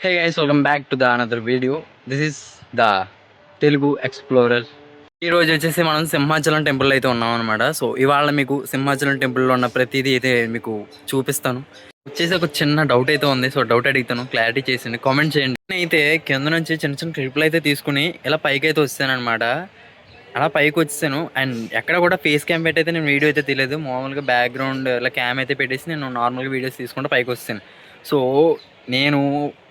Hey guys, welcome back to the another video. This is the Telugu explorer. ఈ రోజు వచ్చేసి మనం సింహాచలం టెంపుల్ అయితే ఉన్నాం అనమాట. సో ఇవాళ మీకు సింహాచలం టెంపుల్లో ఉన్న ప్రతిదీ అయితే మీకు చూపిస్తాను. వచ్చేసి ఒక చిన్న డౌట్ అయితే ఉంది. సో డౌట్ అడుగుతాను, క్లారిటీ చేసింది, కామెంట్ చేయండి. అయితే కింద నుంచి చిన్న చిన్న క్లిప్లు అయితే తీసుకుని ఇలా పైకి అయితే వచ్చాను అనమాట. అలా పైకి వచ్చాను అండ్ ఎక్కడ కూడా ఫేస్ క్యామ్ పెట్టి అయితే నేను వీడియో అయితే తీయలేదు. మామూలుగా బ్యాక్గ్రౌండ్ ఇలా క్యామ్ అయితే పెట్టేసి నేను నార్మల్గా వీడియోస్ తీసుకుంటూ పైకి వచ్చాను. సో నేను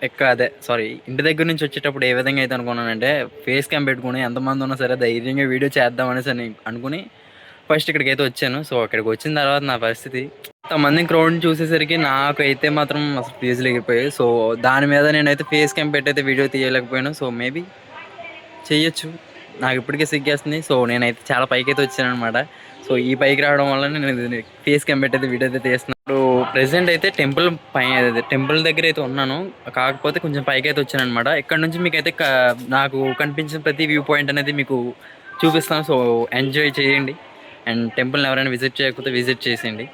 ఇంటి దగ్గర నుంచి వచ్చేటప్పుడు ఏ విధంగా అయితే అనుకున్నానంటే ఫేస్ క్యామ్ పెట్టుకుని ఎంతమంది ఉన్నా సరే ధైర్యంగా వీడియో చేద్దాం అనేసి అని అనుకుని ఫస్ట్ ఇక్కడికి అయితే వచ్చాను. సో అక్కడికి వచ్చిన తర్వాత నా పరిస్థితి అంతమంది క్రౌడ్ చూసేసరికి నాకైతే మాత్రం అసలు ఫీజులు ఎగిరిపోయాయి. సో దాని మీద నేనైతే ఫేస్ క్యామ్ పెట్టి అయితే వీడియో తీయలేకపోయాను. సో మేబీ చెయ్యొచ్చు, నాకు ఇప్పటికే సిగ్గేస్తుంది. సో నేనైతే చాలా పైకి అయితే వచ్చాను అనమాట. సో ఈ పైకి రావడం వల్ల నేను ఫేస్ క్యామ్ పెట్టి అయితే వీడియో అయితే తీస్తున్నాను. ఇప్పుడు ప్రెసెంట్ అయితే టెంపుల్ దగ్గర అయితే ఉన్నాను, కాకపోతే కొంచెం పైకి అయితే వచ్చాను అనమాట. ఇక్కడ నుంచి మీకు అయితే నాకు కనిపించిన ప్రతి వ్యూ పాయింట్ అనేది మీకు చూపిస్తాను. సో ఎంజాయ్ చేయండి అండ్ టెంపుల్ని ఎవరైనా విజిట్ చేయకపోతే విజిట్ చేసేయండి.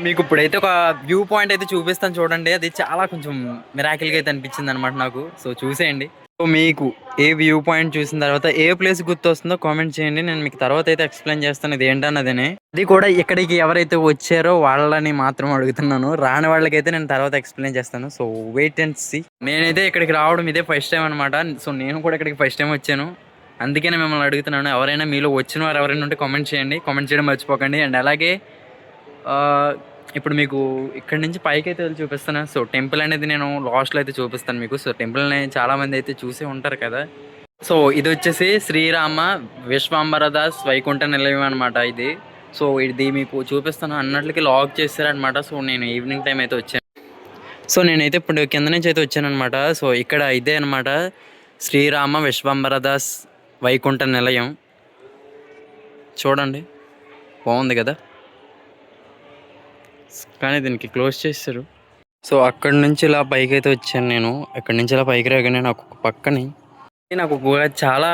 మీకు ఇప్పుడైతే ఒక వ్యూ పాయింట్ అయితే చూపిస్తాను చూడండి. అది చాలా కొంచెం మిరాకిల్గా అయితే అనిపించింది అనమాట నాకు. సో చూసేయండి. సో మీకు ఏ వ్యూ పాయింట్ చూసిన తర్వాత ఏ ప్లేస్ గుర్తు వస్తుందో కామెంట్ చేయండి. నేను మీకు తర్వాత అయితే ఎక్స్ప్లెయిన్ చేస్తాను ఇది ఏంటన్నదని. అది కూడా ఇక్కడికి ఎవరైతే వచ్చారో వాళ్ళని మాత్రం అడుగుతున్నాను, రాని వాళ్ళకైతే నేను తర్వాత ఎక్స్ప్లెయిన్ చేస్తాను. So wait and see. నేనైతే ఇక్కడికి రావడం ఇదే ఫస్ట్ టైం అనమాట. సో నేను కూడా ఇక్కడికి ఫస్ట్ టైం వచ్చాను, అందుకే నేను మిమ్మల్ని అడుగుతున్నాను. ఎవరైనా మీలో వచ్చిన వారు ఎవరైనా ఉంటే కామెంట్ చేయండి, కామెంట్ చేయడం మర్చిపోకండి. అండ్ అలాగే ఇప్పుడు మీకు ఇక్కడ నుంచి పైకి అయితే వెళ్ళి చూపిస్తాను. సో టెంపుల్ అనేది నేను లాస్ట్లో అయితే చూపిస్తాను మీకు. సో టెంపుల్ని చాలామంది అయితే చూసే ఉంటారు కదా. సో ఇది వచ్చేసి శ్రీరామ విశ్వంబరదాస్ వైకుంఠ నిలయం అనమాట ఇది. సో ఇది మీకు చూపిస్తాను అన్నట్లకి లాక్ చేశారనమాట. సో నేను ఈవినింగ్ టైం అయితే వచ్చాను. సో నేనైతే ఇప్పుడు కింద నుంచి అయితే వచ్చాను అనమాట. సో ఇక్కడ ఇదే అనమాట శ్రీరామ విశ్వంబరదాస్ వైకుంఠ నిలయం. చూడండి, బాగుంది కదా, కానీ దీనికి క్లోజ్ చేస్తారు. సో అక్కడి నుంచి ఇలా పైకి అయితే వచ్చాను నేను. అక్కడి నుంచి ఇలా పైకి రాగానే నాకు ఒక పక్కని నాకు చాలా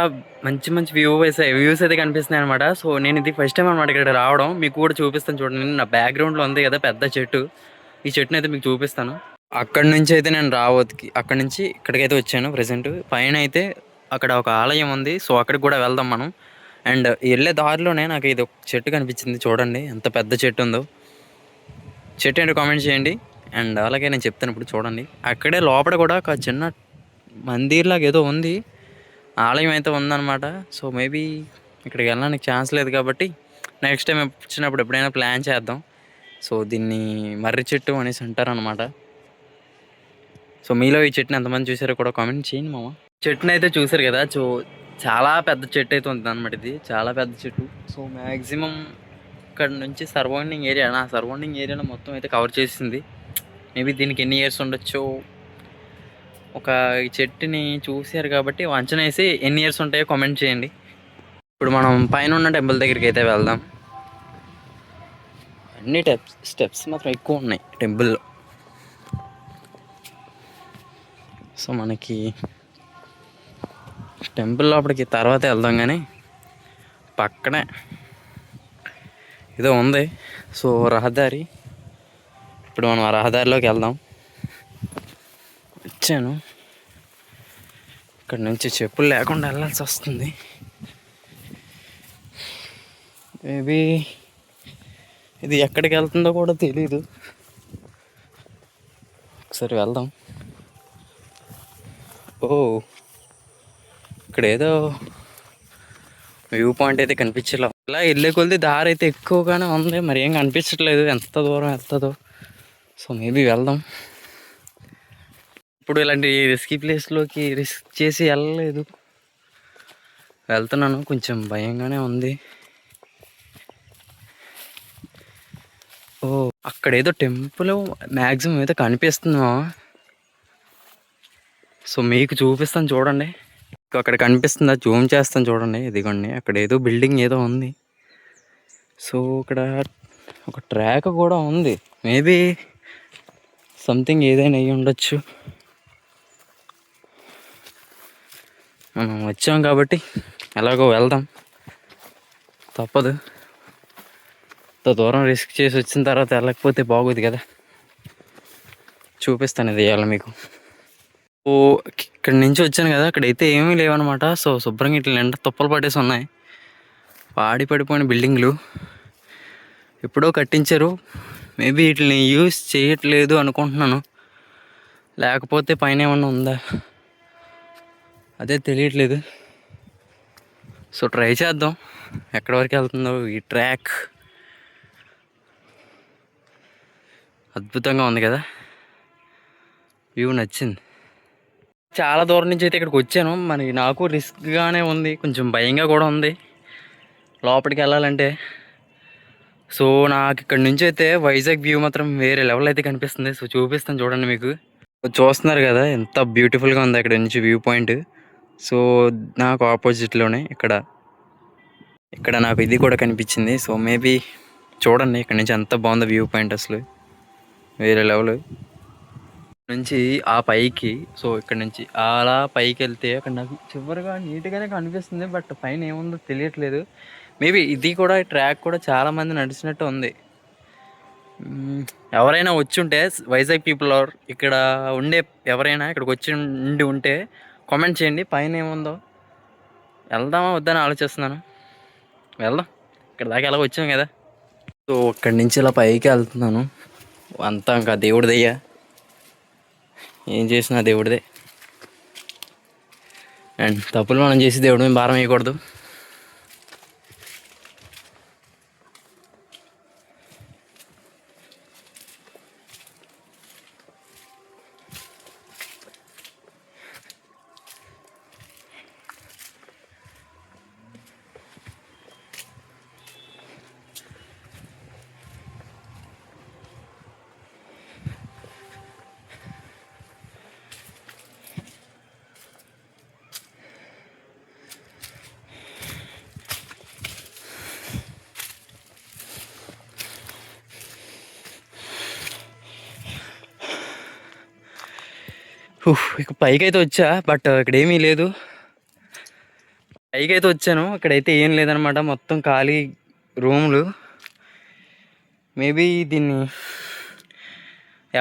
మంచి మంచి వ్యూస్ అయితే కనిపిస్తున్నాయి అనమాట. సో నేను ఇది ఫస్ట్ టైం అనమాట ఇక్కడ రావడం. మీకు కూడా చూపిస్తాను చూడండి. నా బ్యాక్గ్రౌండ్లో ఉంది కదా పెద్ద చెట్టు, ఈ చెట్టుని అయితే మీకు చూపిస్తాను. అక్కడి నుంచి అయితే నేను అక్కడి నుంచి ఇక్కడికైతే వచ్చాను. ప్రజెంట్ పైన అయితే అక్కడ ఒక ఆలయం ఉంది. సో అక్కడికి కూడా వెళ్దాం మనం. అండ్ వెళ్ళే దారిలోనే నాకు ఇది ఒక చెట్టు కనిపించింది. చూడండి ఎంత పెద్ద చెట్టు ఉందో. చెట్టు ఏంటో కామెంట్ చేయండి. అండ్ అలాగే నేను చెప్తాను ఇప్పుడు చూడండి. అక్కడే లోపల కూడా ఒక చిన్న మందిర్లాగా ఏదో ఉంది, ఆలయం అయితే ఉందన్నమాట. సో మేబీ ఇక్కడికి వెళ్ళడానికి ఛాన్స్ లేదు కాబట్టి నెక్స్ట్ టైం వచ్చినప్పుడు ఎప్పుడైనా ప్లాన్ చేద్దాం. సో దీన్ని మర్రి చెట్టు అనేసి అంటారనమాట. సో మీలో ఈ చెట్టుని ఎంతమంది చూసారో కూడా కామెంట్ చేయండి మామ. చెట్టుని అయితే చూసారు కదా. సో చాలా పెద్ద చెట్టు అయితే ఉంది అనమాట. ఇది చాలా పెద్ద చెట్టు. సో మ్యాక్సిమం ఇక్కడ నుంచి సరౌండింగ్ ఏరియాలో మొత్తం అయితే కవర్ చేసింది. మేబీ దీనికి ఎన్ని ఇయర్స్ ఉండొచ్చు, ఒక ఈ చెట్టుని చూసారు కాబట్టి అంచనా వేసి ఎన్ని ఇయర్స్ ఉంటాయో కామెంట్ చేయండి. ఇప్పుడు మనం పైన ఉన్న టెంపుల్ దగ్గరికి అయితే వెళ్దాం. అన్ని స్టెప్స్ మాత్రం ఎక్కువ ఉన్నాయి టెంపుల్లో. సో మనకి టెంపుల్ లోపలికి తర్వాత వెళ్దాం, కానీ పక్కనే ఏదో ఉంది. సో రహదారి, ఇప్పుడు మనం ఆ రహదారిలోకి వెళ్దాం. వచ్చాను, ఇక్కడ నుంచి చెప్పులు లేకుండా వెళ్ళాల్సి వస్తుంది. మేబీ ఇది ఎక్కడికి వెళ్తుందో కూడా తెలీదు. ఒకసారి వెళ్దాం. ఓ ఇక్కడ ఏదో వ్యూ పాయింట్ అయితే కనిపించలే. ఇలా వెళ్ళే కొద్ది దారి అయితే ఎక్కువగానే ఉంది, మరి ఏం కనిపించట్లేదు ఎంత దూరం వెళ్తుందో. సో మేబీ వెళ్దాం. ఇప్పుడు ఇలాంటి రిస్కీ ప్లేస్లోకి రిస్క్ చేసి వెళ్ళలేదు, వెళ్తున్నాను. కొంచెం భయంగానే ఉంది. ఓ అక్కడ ఏదో టెంపుల్ మ్యాక్సిమం ఏదో కనిపిస్తుందా. సో మీకు చూపిస్తాను చూడండి. అక్కడ కనిపిస్తుందా, జూమ్ చేస్తాను చూడండి. ఇదిగోండి అక్కడ ఏదో బిల్డింగ్ ఏదో ఉంది. సో ఇక్కడ ఒక ట్రాక్ కూడా ఉంది. మేబీ సంథింగ్ ఏదైనా అయ్యి ఉండొచ్చు. మనం వచ్చాం కాబట్టి ఎలాగో వెళ్దాం, తప్పదు. ఇంత దూరం రిస్క్ చేసి వచ్చిన తర్వాత వెళ్ళకపోతే బాగోదు కదా. చూపిస్తాను ఇది ఇవాళ మీకు. ఓ ఇక్కడి నుంచి వచ్చాను కదా, అక్కడైతే ఏమీ లేవన్నమాట. సో శుభ్రంగా ఇట్లా నిండా తుప్పలు పట్టేసి ఉన్నాయి. పాడి పడిపోయిన బిల్డింగ్లు ఎప్పుడో కట్టించారు. మేబీ వీటిని యూస్ చేయట్లేదు అనుకుంటున్నాను, లేకపోతే పైన ఏమన్నా ఉందా అదే తెలియట్లేదు. సో ట్రై చేద్దాం ఎక్కడి వరకు వెళ్తుందో ఈ ట్రాక్. అద్భుతంగా ఉంది కదా, వ్యూ నచ్చింది. చాలా దూరం నుంచి అయితే ఇక్కడికి వచ్చాను. మరి నాకు రిస్క్గానే ఉంది, కొంచెం భయంగా కూడా ఉంది లోపలికి వెళ్ళాలంటే. సో నాకు ఇక్కడ నుంచి అయితే వైజాగ్ వ్యూ మాత్రం వేరే లెవెల్ అయితే కనిపిస్తుంది. సో చూపిస్తాను చూడండి మీకు. చూస్తున్నారు కదా ఎంత బ్యూటిఫుల్గా ఉంది అక్కడ నుంచి వ్యూ పాయింట్. సో నాకు ఆపోజిట్లోనే ఇక్కడ నాకు ఇది కూడా కనిపించింది. సో మేబీ చూడండి ఇక్కడ నుంచి ఎంత బాగుందో వ్యూ పాయింట్, అసలు వేరే లెవెల్ నుంచి ఆ పైకి. సో ఇక్కడ నుంచి అలా పైకి వెళ్తే అక్కడ నాకు చివరిగా నీట్గానే కనిపిస్తుంది, బట్ పైన ఏముందో తెలియట్లేదు. మేబీ ఇది కూడా ట్రాక్ కూడా చాలామంది నడిచినట్టు ఉంది. ఎవరైనా వచ్చి ఉంటే వైజాగ్ పీపుల్ ఆర్ ఇక్కడ ఉండే ఎవరైనా ఇక్కడికి వచ్చి ఉంటే కామెంట్ చేయండి పైన ఏముందో. వెళ్దామా వద్దని ఆలోచిస్తున్నాను. వెళ్దాం, ఇక్కడ దాకా ఎలా వచ్చాం కదా. సో అక్కడి నుంచి ఇలా పైకి వెళ్తున్నాను. అంతా ఇంకా దేవుడిదయ్యా, ఏం చేసినా దేవుడిదే. అండ్ తప్పులు మనం చేసి దేవుడి మీద భారం వేయకూడదు. ఇక పైకి అయితే వచ్చా, బట్ ఇక్కడ ఏమీ లేదు. పైకి అయితే వచ్చాను, ఇక్కడైతే ఏం లేదనమాట, మొత్తం ఖాళీ రూములు. మేబీ దీన్ని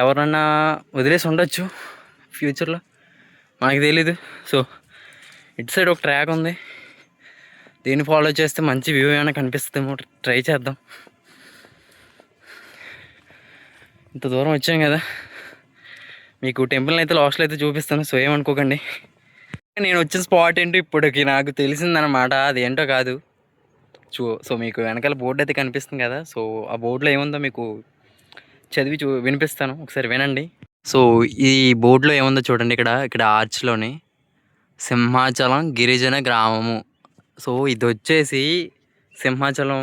ఎవరన్నా వదిలేసి ఉండొచ్చు ఫ్యూచర్లో, మనకు తెలీదు. సో ఇటు సైడ్ ఒక ట్రాక్ ఉంది, దీన్ని ఫాలో చేస్తే మంచి వ్యూ ఏమైనా కనిపిస్తుందేమో, ట్రై చేద్దాం. ఇంత దూరం వచ్చాం కదా, మీకు టెంపుల్ని అయితే లాస్ట్లో అయితే చూపిస్తాను. సో ఏమనుకోకండి. నేను వచ్చిన స్పాట్ ఏంటో ఇప్పటికి నాకు తెలిసిందనమాట, అది ఏంటో కాదు. సో మీకు వెనకాల బోర్డు అయితే కనిపిస్తుంది కదా, సో ఆ బోర్డులో ఏముందో మీకు చదివి వినిపిస్తాను, ఒకసారి వినండి. సో ఈ బోర్డులో ఏముందో చూడండి. ఇక్కడ ఆర్చ్లోని సింహాచలం గిరిజన గ్రామము. సో ఇది వచ్చేసి సింహాచలం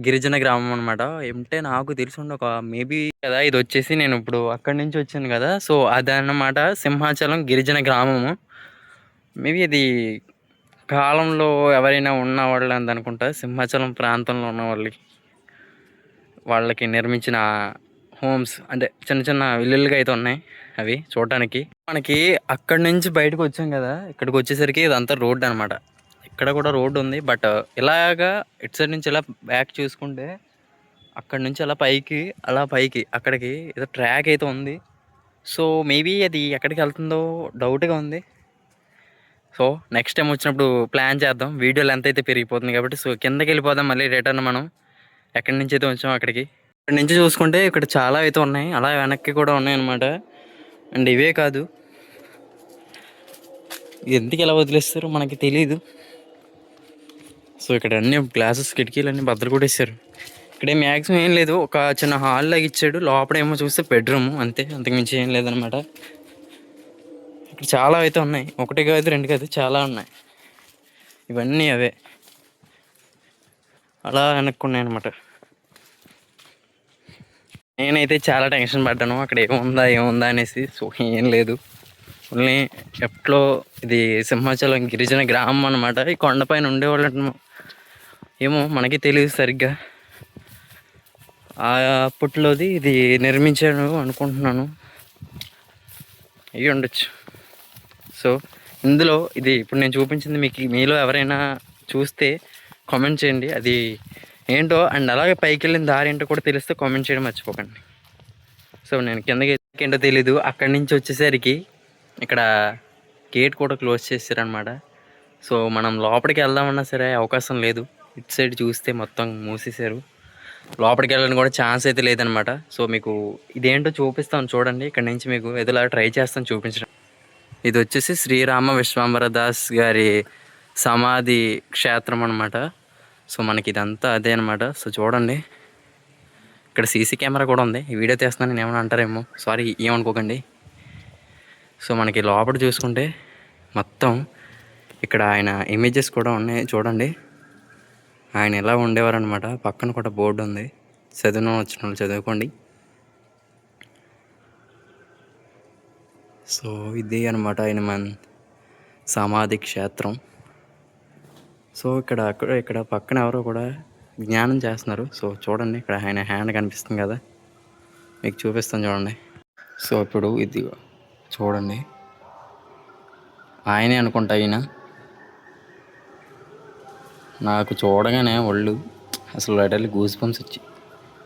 గిరిజన గ్రామం అనమాట. ఏమంటే నాకు తెలిసి ఒక మేబీ కదా, ఇది వచ్చేసి నేను ఇప్పుడు అక్కడి నుంచి వచ్చాను కదా, సో అదన్నమాట సింహాచలం గిరిజన గ్రామము. మేబీ ఇది కాలంలో ఎవరైనా ఉన్న వాళ్ళు అనుకుంటా, సింహాచలం ప్రాంతంలో ఉన్న వాళ్ళకి నిర్మించిన హోమ్స్, అంటే చిన్న చిన్న ఇల్లులుగా అయితే ఉన్నాయి అవి చూడటానికి. మనకి అక్కడి నుంచి బయటకు వచ్చాం కదా, ఇక్కడికి వచ్చేసరికి ఇదంతా రోడ్డు అనమాట. ఇక్కడ కూడా రోడ్డు ఉంది, బట్ ఇలాగా ఇటు సైడ్ నుంచి ఇలా బ్యాక్ చూసుకుంటే అక్కడి నుంచి అలా పైకి అక్కడికి ఏదో ట్రాక్ అయితే ఉంది. సో మేబీ అది ఎక్కడికి వెళ్తుందో డౌట్గా ఉంది. సో నెక్స్ట్ టైం వచ్చినప్పుడు ప్లాన్ చేద్దాం. వీడియో లెంత్ అయితే పెరిగిపోతుంది కాబట్టి సో కిందకి వెళ్ళిపోదాం మళ్ళీ రిటర్న్. మనం ఎక్కడి నుంచి అయితే వచ్చాం అక్కడికి. ఇక్కడ నుంచి చూసుకుంటే ఇక్కడ చాలా అయితే ఉన్నాయి, అలా వెనక్కి కూడా ఉన్నాయి అనమాట. అండ్ ఇవే కాదు, ఎందుకు ఎలా వదిలేస్తారో మనకి తెలీదు. సో ఇక్కడ అన్ని గ్లాసెస్ కిటికీలు అన్నీ బద్దలు కొట్టేశారు. ఇక్కడే మ్యాక్సిమం ఏం లేదు, ఒక చిన్న హాల్ లాగా ఇచ్చాడు, లోపడేమో చూస్తే బెడ్రూమ్, అంతే, అంతకుమించి ఏం లేదనమాట. ఇక్కడ చాలా అయితే ఉన్నాయి, ఒకటి కాదు రెండు కాదు, చాలా ఉన్నాయి. ఇవన్నీ అవే అలా వెనక్కున్నాయి అనమాట. నేనైతే చాలా టెన్షన్ పడ్డాను అక్కడ ఏముందా అనేసి. సో ఏం లేదు, ఓన్లీ ఎప్పట్లో ఇది సింహాచలం గిరిజన గ్రామం అనమాట. ఈ కొండపైన ఉండేవాళ్ళు ఏమో మనకి తెలియదు సరిగ్గా. అప్పట్లోది ఇది నిర్మించాను అనుకుంటున్నాను, అయ్యి ఉండొచ్చు. సో ఇందులో ఇది ఇప్పుడు నేను చూపించింది మీలో ఎవరైనా చూస్తే కామెంట్ చేయండి అది ఏంటో. అండ్ అలాగే పైకి వెళ్ళిన దారి ఏంటో కూడా తెలిస్తే కామెంట్ చేయడం మర్చిపోకండి. సో నేను కిందకి ఏంటో తెలీదు. అక్కడి నుంచి వచ్చేసరికి ఇక్కడ గేట్ కూడా క్లోజ్ చేశారనమాట. సో మనం లోపలికి వెళ్దామన్నా సరే అవకాశం లేదు. ఇటు సైడ్ చూస్తే మొత్తం మూసేశారు. లోపలికి వెళ్ళడానికి కూడా ఛాన్స్ అయితే లేదనమాట. సో మీకు ఇదేంటో చూపిస్తాను చూడండి. ఇక్కడ నుంచి మీకు ఎదులా ట్రై చేస్తాను చూపించడం. ఇది వచ్చేసి శ్రీరామ విశ్వంబర దాస్ గారి సమాధి క్షేత్రం అనమాట. సో మనకి ఇదంతా అదే అనమాట. సో చూడండి, ఇక్కడ సీసీ కెమెరా కూడా ఉంది. ఈ వీడియో తీస్తున్నాను నేను ఏమైనా అంటారేమో, సారీ ఏమనుకోకండి. సో మనకి లోపల చూసుకుంటే మొత్తం ఇక్కడ ఆయన ఇమేజెస్ కూడా ఉన్నాయి చూడండి. ఆయన ఎలా ఉండేవారు అనమాట. పక్కన కూడా బోర్డు ఉంది, చదివిన వచ్చిన వాళ్ళు చదువుకోండి. సో ఇది అనమాట ఆయన మన సమాధి క్షేత్రం. సో ఇక్కడ పక్కన ఎవరో కూడా జ్ఞానం చేస్తున్నారు. సో చూడండి, ఇక్కడ ఆయన హ్యాండ్ కనిపిస్తుంది కదా, మీకు చూపిస్తాను చూడండి. సో ఇప్పుడు ఇది చూడండి, ఆయనే అనుకుంటా. ఈయన నాకు చూడగానే ఒళ్ళు అసలు లైటర్లీ గూస్ బంప్స్ వచ్చి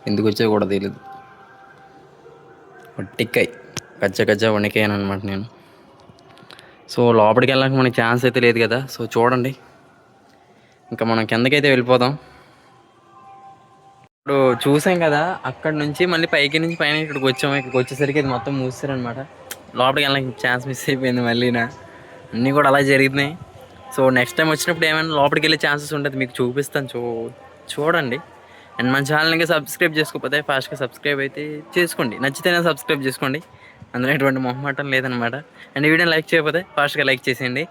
ఎందుకు వచ్చాయో కూడా తెలియదు. వట్టిక్కాయి గజ్జ వణికాయను అనమాట నేను. సో లోపలికి వెళ్ళడానికి మనకి ఛాన్స్ అయితే లేదు కదా. సో చూడండి, ఇంకా మనం కిందకైతే వెళ్ళిపోదాం. ఇప్పుడు చూసాం కదా, అక్కడ నుంచి మళ్ళీ పైకి నుంచి పైన ఇక్కడికి వచ్చాము. ఇక్కడికి వచ్చేసరికి ఇది మొత్తం మూసారనమాట. లోపలికి వెళ్ళడానికి ఛాన్స్ మిస్ అయిపోయింది మళ్ళీనా. అన్నీ కూడా అలా జరుగుతున్నాయి. సో నెక్స్ట్ టైం వచ్చినప్పుడు ఏమైనా లోపలికి వెళ్ళే ఛాన్సెస్ ఉంటుంది, మీకు చూపిస్తాను. చూడండి. అండ్ మన ఛానల్ ఇంకా సబ్స్క్రైబ్ చేసుకోకపోతే ఫాస్ట్గా సబ్స్క్రైబ్ అయితే చేసుకోండి. నచ్చితేనే సబ్స్క్రైబ్ చేసుకోండి, అందులో ఎటువంటి మొహమాటం లేదనమాట. అండ్ ఈ వీడియోని లైక్ చేయకపోతే ఫాస్ట్గా లైక్ చేసేయండి.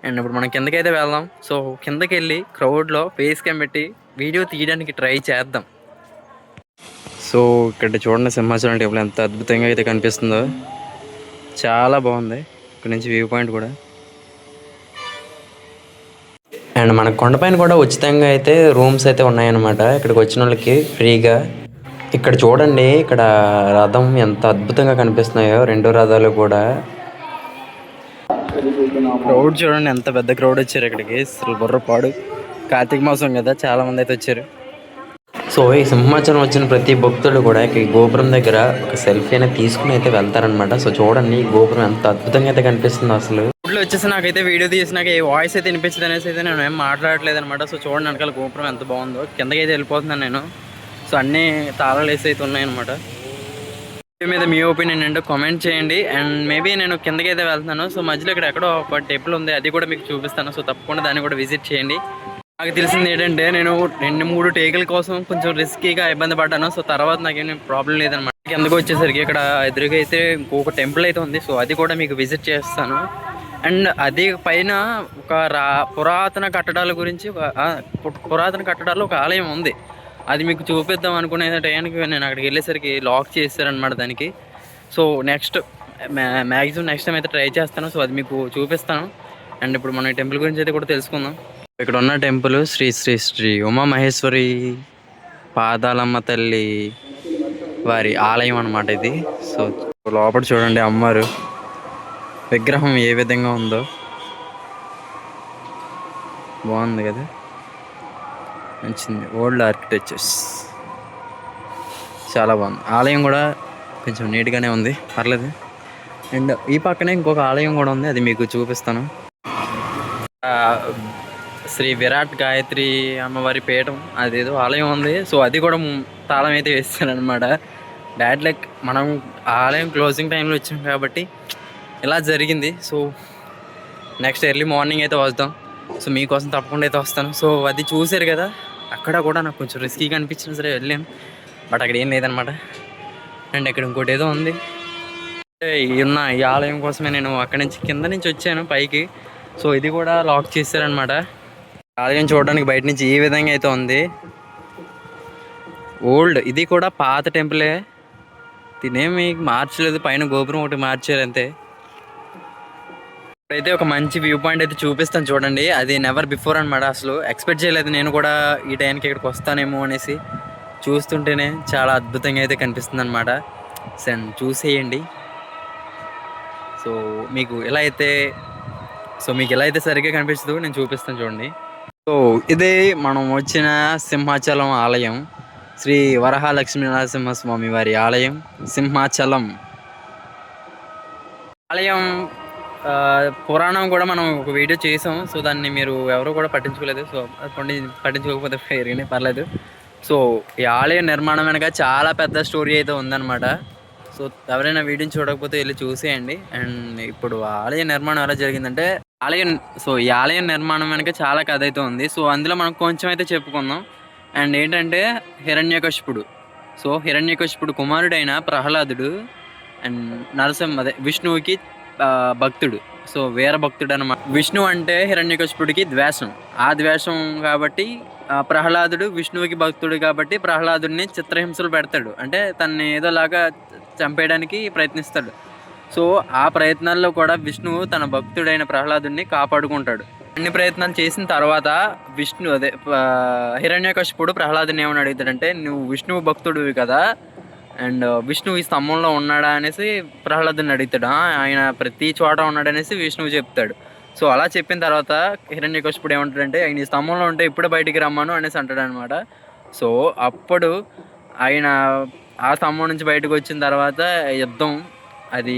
అండ్ ఇప్పుడు మనం కిందకైతే వెళ్దాం. సో కిందకి వెళ్ళి క్రౌడ్లో ఫేస్ క్యామ్ పెట్టి వీడియో తీయడానికి ట్రై చేద్దాం. సో ఇక్కడ చూడండి, సింహాచలం టెంపుల్ ఎంత అద్భుతంగా అయితే కనిపిస్తుందో, చాలా బాగుంది. ఇక్కడ నుంచి వ్యూ పాయింట్ కూడా. అండ్ మన కొండపైన కూడా ఉచితంగా అయితే రూమ్స్ అయితే ఉన్నాయన్నమాట, ఇక్కడికి వచ్చిన వాళ్ళకి ఫ్రీగా. ఇక్కడ చూడండి, ఇక్కడ రథం ఎంత అద్భుతంగా కనిపిస్తున్నాయో, 2 రథాలు కూడా. క్రౌడ్ చూడండి, ఎంత పెద్ద క్రౌడ్ వచ్చారు ఇక్కడికి. అసలు బుర్రపాడు కార్తీక మాసం కదా, చాలా మంది అయితే వచ్చారు. సో ఈ సింహాచలం వచ్చిన ప్రతి భక్తుడు కూడా ఈ గోపురం దగ్గర ఒక సెల్ఫీ అనేది తీసుకుని అయితే వెళ్తారనమాట. సో చూడండి, ఈ గోపురం ఎంత అద్భుతంగా అయితే కనిపిస్తుందో. అసలు ఊళ్ళో వచ్చేసి నాకైతే వీడియో తీసి నాకు ఏ వాయిస్ అయితే వినిపించదు అనేసి అయితే నేను ఏం మాట్లాడలేదు అనమాట. సో చూడండి, వెనకాల గోపురం ఎంత బాగుందో. కిందకి అయితే వెళ్ళిపోతున్నాను నేను. సో అన్నీ తాళాలు వేసి అయితే ఉన్నాయన్నమాట. వీడియో మీద మీ ఒపీనియన్ ఏంటో కామెంట్ చేయండి. అండ్ మేబీ నేను కిందకి అయితే వెళ్తున్నాను. సో మధ్యలో ఇక్కడ ఎక్కడో ఒక టెంపుల్ ఉంది, అది కూడా మీకు చూపిస్తాను. సో తప్పకుండా దాన్ని కూడా విజిట్ చేయండి. నాకు తెలిసింది ఏంటంటే, నేను 2-3 టేకుల కోసం కొంచెం రిస్కీగా ఇబ్బంది పడ్డాను. సో తర్వాత నాకేం ప్రాబ్లం లేదనమాట. ఎందుకు వచ్చేసరికి ఇక్కడ ఎదురుగా అయితే ఇంకొక టెంపుల్ అయితే ఉంది. సో అది కూడా మీకు విజిట్ చేస్తాను. అండ్ అది పైన ఒక పురాతన కట్టడాల గురించి పురాతన కట్టడాలు ఒక ఆలయం ఉంది. అది మీకు చూపిద్దాం అనుకునే టైంకి నేను అక్కడికి వెళ్ళేసరికి లాక్ చేశారనమాట దానికి. సో మ్యాక్సిమం నెక్స్ట్ టైం అయితే ట్రై చేస్తాను. సో అది మీకు చూపిస్తాను. అండ్ ఇప్పుడు మన టెంపుల్ గురించి అయితే కూడా తెలుసుకుందాం. ఇక్కడ ఉన్న టెంపుల్ శ్రీ శ్రీ శ్రీ ఉమామహేశ్వరి పాదాలమ్మ తల్లి వారి ఆలయం అన్నమాట ఇది. సో లోపల చూడండి, అమ్మవారు విగ్రహం ఏ విధంగా ఉందో, బాగుంది కదా, మంచిది. ఓల్డ్ ఆర్కిటెక్చర్స్ చాలా బాగుంది. ఆలయం కూడా కొంచెం నీట్గానే ఉంది, పర్లేదు. అండ్ ఈ పక్కనే ఇంకొక ఆలయం కూడా ఉంది, అది మీకు చూపిస్తాను. శ్రీ విరాట్ గాయత్రి అమ్మవారి పీఠం అదేదో ఆలయం ఉంది. సో అది కూడా తాళం అయితే వేస్తారనమాట. లైక్ మనం ఆలయం క్లోజింగ్ టైంలో వచ్చాం కాబట్టి ఇలా జరిగింది. సో నెక్స్ట్ ఎర్లీ మార్నింగ్ అయితే వస్తాం. సో మీకోసం తప్పకుండా అయితే వస్తాను. సో అది చూసారు కదా, అక్కడ కూడా నాకు కొంచెం రిస్కీగా అనిపించినా సరే వెళ్ళాం. బట్ అక్కడ ఏం లేదనమాట. అండ్ ఇక్కడ ఇంకోటి ఏదో ఉంది. ఈ ఆలయం కోసమే నేను అక్కడి నుంచి కింద నుంచి వచ్చాను పైకి. సో ఇది కూడా లాక్ చేశారనమాట. ఆలయం చూడడానికి బయట నుంచి ఈ విధంగా అయితే ఉంది. ఓల్డ్, ఇది కూడా పాత టెంపులే, దీనేమి మార్చలేదు. పైన గోపురం ఒకటి మార్చారు అంతే. ఇప్పుడైతే ఒక మంచి వ్యూ పాయింట్ అయితే చూపిస్తాను చూడండి. అది నెవర్ బిఫోర్ అనమాట. అసలు ఎక్స్పెక్ట్ చేయలేదు నేను కూడా ఈ టైంకి ఇక్కడికి వస్తానేమో అనేసి. చూస్తుంటేనే చాలా అద్భుతంగా అయితే కనిపిస్తుంది అనమాట. చూసేయండి. సో మీకు ఎలా అయితే సరిగ్గా కనిపిస్తుందో నేను చూపిస్తాను చూడండి. సో ఇదే మనం వచ్చిన సింహాచలం ఆలయం, శ్రీ వరహాలక్ష్మీ నరసింహస్వామి వారి ఆలయం సింహాచలం. ఆలయం పురాణం కూడా మనం ఒక వీడియో చేసాం. సో దాన్ని మీరు ఎవరు కూడా పట్టించుకోలేదు. సో పట్టించుకోకపోతే ఫెయిర్గానే పర్లేదు. సో ఈ ఆలయ నిర్మాణం వెనక చాలా పెద్ద స్టోరీ అయితే ఉందన్నమాట. సో ఎవరైనా వీడియోని చూడకపోతే వెళ్ళి చూసేయండి. అండ్ ఇప్పుడు ఆలయ నిర్మాణం ఎలా జరిగిందంటే ఈ ఆలయ నిర్మాణం వెనక చాలా కథ అయితే ఉంది. సో అందులో మనం కొంచెం అయితే చెప్పుకుందాం. అండ్ ఏంటంటే హిరణ్యకశిపుడు. సో హిరణ్యకశిపుడు కుమారుడైన ప్రహ్లాదుడు అండ్ అదే విష్ణువుకి భక్తుడు. సో వీర భక్తుడు అనమాట. విష్ణు అంటే హిరణ్యకశిపుడికి ద్వేషం. ఆ ద్వేషం కాబట్టి ప్రహ్లాదుడు విష్ణువుకి భక్తుడు కాబట్టి ప్రహ్లాదుడిని చిత్రహింసలు పెడతాడు. అంటే తనని ఏదోలాగా చంపేయడానికి ప్రయత్నిస్తాడు. సో ఆ ప్రయత్నాల్లో కూడా విష్ణువు తన భక్తుడైన ప్రహ్లాదుడిని కాపాడుకుంటాడు. అన్ని ప్రయత్నాలు చేసిన తర్వాత హిరణ్యకశిపుడు ప్రహ్లాదుని ఏమని అడుగుతాడంటే, నువ్వు విష్ణువు భక్తుడివి కదా, అండ్ విష్ణువు ఈ స్తంభంలో ఉన్నాడా అనేసి ప్రహ్లాదుని అడుగుతాడు. ఆయన ప్రతి చోట ఉన్నాడనేసి విష్ణువు చెప్తాడు. సో అలా చెప్పిన తర్వాత హిరణ్యకశిపుడు ఏమంటాడంటే, ఆయన ఈ స్తంభంలో ఉంటే ఇప్పుడే బయటికి రమ్మను అనేసి అంటాడు అనమాట. సో అప్పుడు ఆయన ఆ స్తంభం నుంచి బయటకు వచ్చిన తర్వాత యుద్ధం అది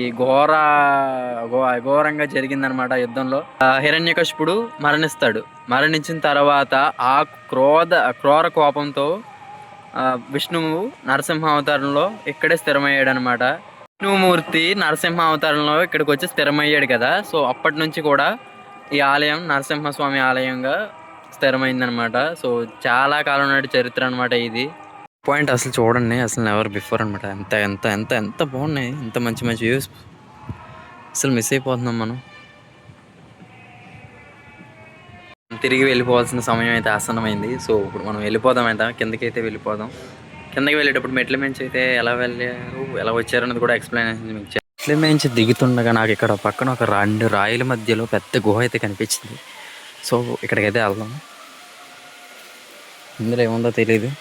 ఘోరంగా జరిగిందనమాట. యుద్ధంలో హిరణ్యకశిపుడు మరణిస్తాడు. మరణించిన తర్వాత ఆ క్రూర కోపంతో విష్ణువు నరసింహ అవతారంలో ఇక్కడే స్థిరమయ్యాడు అనమాట. విష్ణుమూర్తి నరసింహ అవతారంలో ఇక్కడికి వచ్చి స్థిరమయ్యాడు కదా. సో అప్పటి నుంచి కూడా ఈ ఆలయం నరసింహస్వామి ఆలయంగా స్థిరమైందనమాట. సో చాలా కాలం నాటి చరిత్ర అనమాట ఇది. పాయింట్ అసలు చూడండి, అసలు నెవర్ బిఫోర్ అనమాట. ఎంత ఎంత ఎంత ఎంత బాగున్నాయి, ఎంత మంచి మంచి వ్యూస్. అసలు మిస్ అయిపోతున్నాం మనం. తిరిగి వెళ్ళిపోవాల్సిన సమయం అయితే ఆసన్నమైంది. సో ఇప్పుడు మనం వెళ్ళిపోదాం. కిందకి అయితే వెళ్ళిపోదాం. కిందకి వెళ్ళేటప్పుడు మెట్ల మించి అయితే ఎలా వెళ్ళారు, ఎలా వచ్చారన్నది కూడా ఎక్స్ప్లెనేషన్ మీకు మెట్ల మించి దిగుతుండగా నాకు ఇక్కడ పక్కన ఒక 2 రాయిల మధ్యలో పెద్ద గుహ అయితే కనిపించింది. సో ఇక్కడికైతే వెళ్దాం. ఇందులో ఏముందో తెలీదు.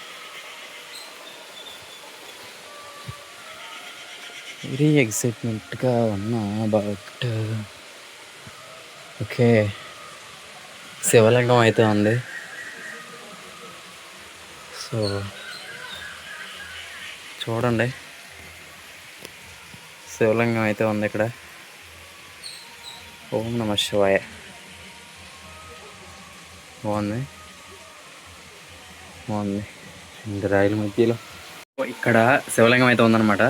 వెరీ ఎక్సైట్మెంట్గా ఉన్నా. బట్ ఓకే, శివలింగం అయితే ఉంది. సో చూడండి, శివలింగం అయితే ఉంది ఇక్కడ. ఓం నమః శివాయ. బాగుంది. 2 రాయల మధ్యలో ఇక్కడ శివలింగం అయితే ఉందన్నమాట.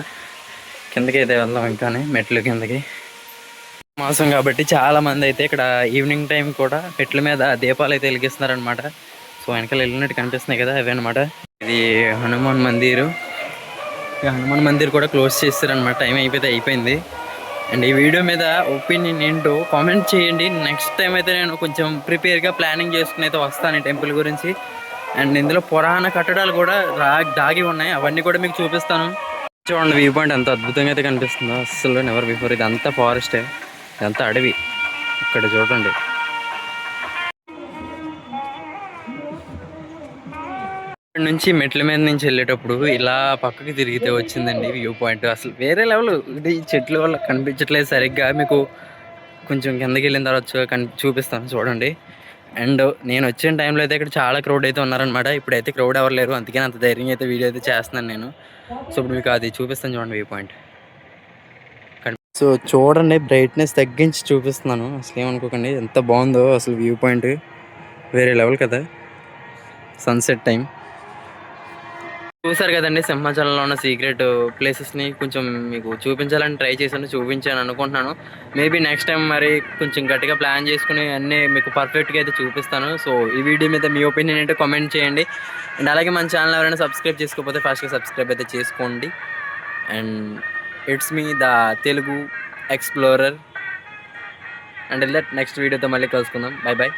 కిందకి అయితే వెళ్దాం. ఇంకానే మెట్లు కిందకి మాసం కాబట్టి చాలామంది అయితే ఇక్కడ ఈవినింగ్ టైం కూడా మెట్ల మీద దీపాలు అయితే వెలిగిస్తున్నారనమాట. సో వెనకాల వెళ్ళినట్టు కనిపిస్తున్నాయి కదా, అవే అనమాట. ఇది హనుమాన్ మందిరు. ఈ హనుమాన్ మందిర్ కూడా క్లోజ్ చేస్తారనమాట. టైం అయిపోయింది. అండ్ ఈ వీడియో మీద ఒపీనియన్ ఏంటో కామెంట్ చేయండి. నెక్స్ట్ టైం అయితే నేను కొంచెం ప్రిపేర్గా ప్లానింగ్ చేసుకుని అయితే వస్తాను ఈ టెంపుల్ గురించి. అండ్ ఇందులో పురాణ కట్టడాలు కూడా దాగి ఉన్నాయి, అవన్నీ కూడా మీకు చూపిస్తాను. చూడండి వ్యూ పాయింట్ ఎంత అద్భుతంగా అయితే కనిపిస్తుందో. అసలు నెవర్ బిఫోర్. ఇది అంతా ఫారెస్టే, ఇదంతా అడవి. ఇక్కడ చూడండి. ఇక్కడ నుంచి మెట్ల మీద నుంచి వెళ్ళేటప్పుడు ఇలా పక్కకి తిరిగితే వచ్చిందండి వ్యూ పాయింట్. అసలు వేరే లెవెల్. ఇది చెట్ల వల్ల కనిపించట్లేదు సరిగ్గా. మీకు కొంచెం కిందకి వెళ్ళిన తర్వాత చూపిస్తాను చూడండి. అండ్ నేను వచ్చిన టైంలో అయితే ఇక్కడ చాలా క్రౌడ్ అయితే ఉన్నారనమాట. ఇప్పుడైతే క్రౌడ్ ఎవరు లేరు, అందుకని అంత ధైర్యంగా అయితే వీడియో అయితే చేస్తున్నాను నేను. సో ఇప్పుడు మీకు అది చూపిస్తాను చూడండి వ్యూ పాయింట్. సో చూడండి, బ్రైట్నెస్ తగ్గించి చూపిస్తున్నాను. అసలు ఏమనుకోకండి, ఎంత బాగుందో అసలు వ్యూ పాయింట్. వేరే లెవెల్ కదా. సన్సెట్ టైం చూసారు కదండి. సింహాచలంలో ఉన్న సీక్రెట్ ప్లేసెస్ని కొంచెం మీకు చూపించాలని ట్రై చూపించాను అనుకుంటున్నాను. మేబీ నెక్స్ట్ టైం మరి కొంచెం గట్టిగా ప్లాన్ చేసుకుని అన్నీ మీకు పర్ఫెక్ట్గా అయితే చూపిస్తాను. సో ఈ వీడియో మీద మీ ఒపీనియన్ ఏంటో కామెంట్ చేయండి. అండ్ అలాగే మన ఛానల్ ఎవరైనా సబ్స్క్రైబ్ చేసుకోకపోతే ఫాస్ట్గా సబ్స్క్రైబ్ అయితే చేసుకోండి. And it's me the Telugu explorer. And next వీడియోతో మళ్ళీ కలుసుకుందాం. Bye bye.